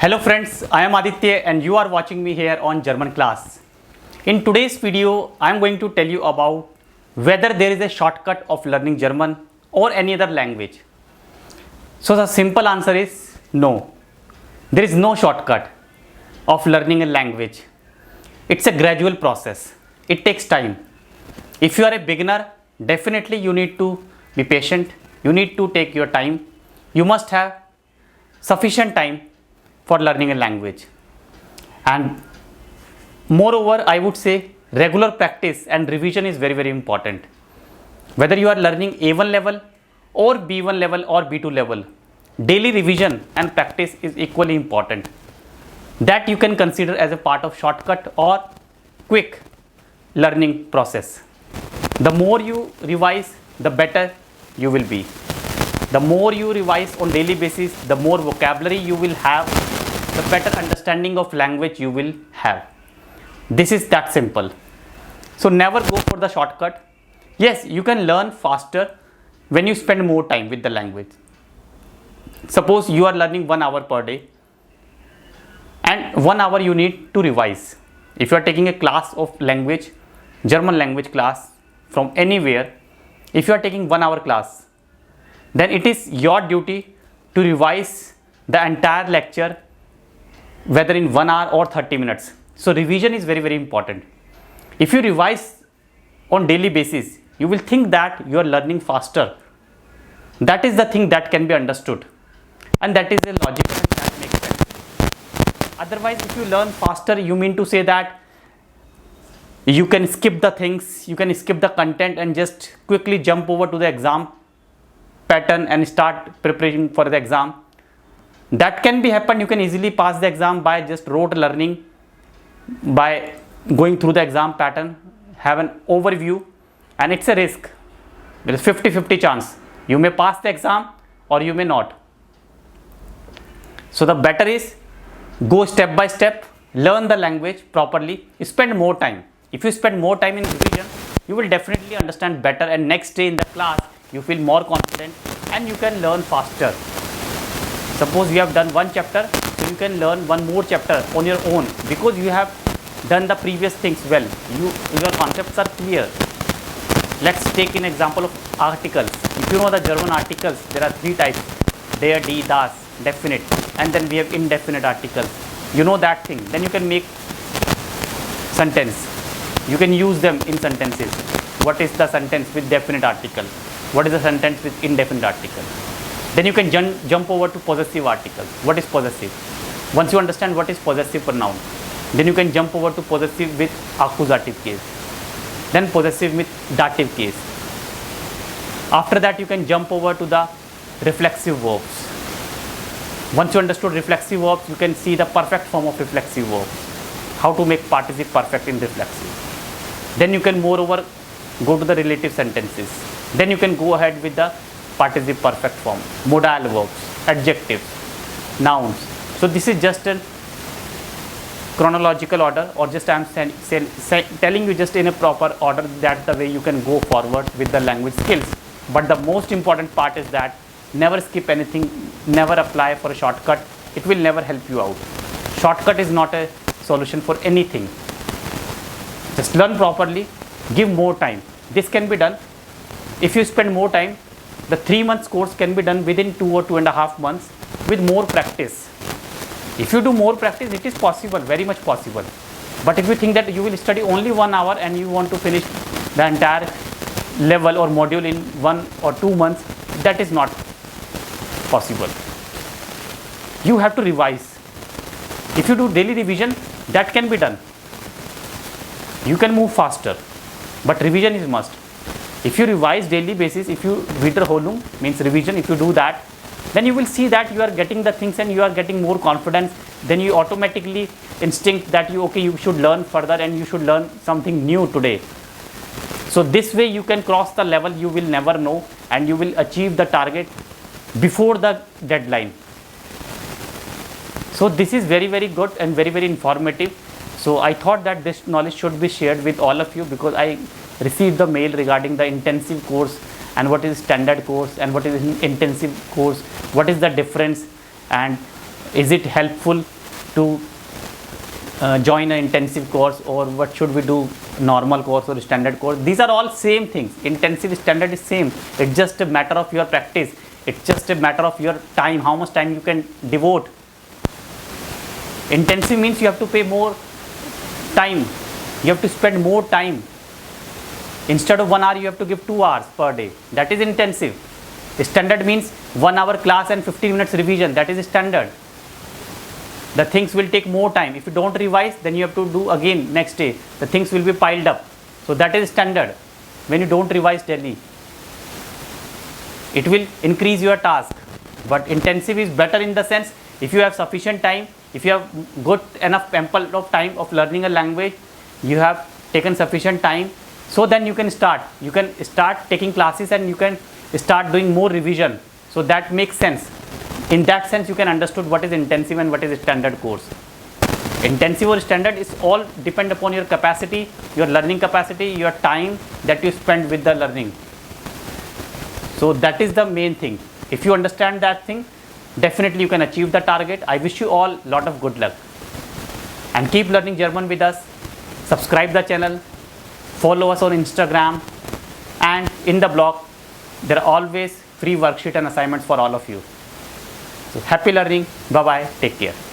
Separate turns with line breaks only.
Hello friends, I am Aditya and you are watching me here on German class. In today's video, I am going to tell you about whether there is a shortcut of learning German or any other language. So the simple answer is no. There is no shortcut of learning a language. It's a gradual process. It takes time. If you are a beginner, definitely you need to be patient. You need to take your time. You must have sufficient time for learning a language. And moreover, I would say regular practice and revision is very important. Whether you are learning A1 level or B1 level or B2 level, daily revision and practice is equally important. That you can consider as a part of shortcut or quick learning process. The more you revise, the better you will be. The more you revise on daily basis, the more vocabulary you will have, the better understanding of language you will have. This is that simple. So never go for the shortcut. Yes, you can learn faster when you spend more time with the language. Suppose you are learning 1 hour per day and 1 hour you need to revise. If you are taking a class of language, German language class from anywhere, if you are taking 1 hour class, then it is your duty to revise the entire lecture, whether in 1 hour or 30 minutes. So revision is very important. If you revise on daily basis, you will think that you are learning faster. That is the thing that can be understood, and that is a logical and that makes sense. Otherwise, if you learn faster, you mean to say that you can skip the things, you can skip the content and just quickly jump over to the exam pattern and start preparing for the exam. That can be happen. You can easily pass the exam by just rote learning, by going through the exam pattern, have an overview, and it's a risk. There is 50-50 chance. You may pass the exam or you may not. So the better is go step by step, learn the language properly, spend more time. If you spend more time in revision, you will definitely understand better, and next day in the class you feel more confident and you can learn faster. Suppose you have done one chapter, so you can learn one more chapter on your own because you have done the previous things well. Your concepts are clear. Let's take an example of articles. If you know the German articles, there are 3 types: der, die, das, definite, and then we have indefinite articles. You know that thing. Then you can make sentence. You can use them in sentences. What is the sentence with definite article? What is the sentence with indefinite article? Then you can jump over to possessive articles. What is possessive? Once you understand what is possessive pronoun, then you can jump over to possessive with accusative case. Then possessive with dative case. After that, you can jump over to the reflexive verbs. Once you understood reflexive verbs, you can see the perfect form of reflexive verbs. How to make participle perfect in reflexive. Then you can moreover go to the relative sentences. Then you can go ahead with the participle perfect form, modal verbs, adjectives, nouns. So this is just a chronological order, or just I am telling you just in a proper order. That's the way you can go forward with the language skills. But the most important part is that never skip anything, never apply for a shortcut. It will never help you out. Shortcut is not a solution for anything. Just learn properly, give more time. This can be done. If you spend more time, the 3 months course can be done within 2 or 2.5 months with more practice. If you do more practice, it is possible, very much possible. But if you think that you will study only 1 hour and you want to finish the entire level or module in 1 or 2 months, that is not possible. You have to revise. If you do daily revision, that can be done. You can move faster, but revision is must. If you revise daily basis, if you Wiederholung means revision, if you do that, then you will see that you are getting the things and you are getting more confidence. Then you automatically instinct that you should learn further and you should learn something new today. So this way you can cross the level you will never know, and you will achieve the target before the deadline. So this is very good and very informative. So I thought that this knowledge should be shared with all of you, because I received the mail regarding the intensive course and what is standard course and what is intensive course, what is the difference, and Is it helpful to join an intensive course, or what should we do, normal course or standard course? These are all same things. Intensive, standard is same. It's just a matter of your practice. It's just a matter of your time, how much time you can devote. Intensive means you have to pay more time. You have to spend more time. Instead of 1 hour, you have to give 2 hours per day. That is intensive. Standard means 1 hour class and 15 minutes revision. That is standard. The things will take more time. If you don't revise, then you have to do again next day. The things will be piled up. So that is standard. When you don't revise daily, it will increase your task. But intensive is better in the sense, if you have sufficient time, if you have good enough ample of time of learning a language, you have taken sufficient time, so then you can start. You can start taking classes and you can start doing more revision. So that makes sense. In that sense, you can understood what is intensive and what is a standard course. Intensive or standard is all depend upon your capacity, your learning capacity, your time that you spend with the learning. So that is the main thing. If you understand that thing, definitely you can achieve the target. I wish you all lot of good luck. And keep learning German with us. Subscribe the channel. Follow us on Instagram. And in the blog, there are always free worksheet and assignments for all of you. So happy learning. Bye bye. Take care.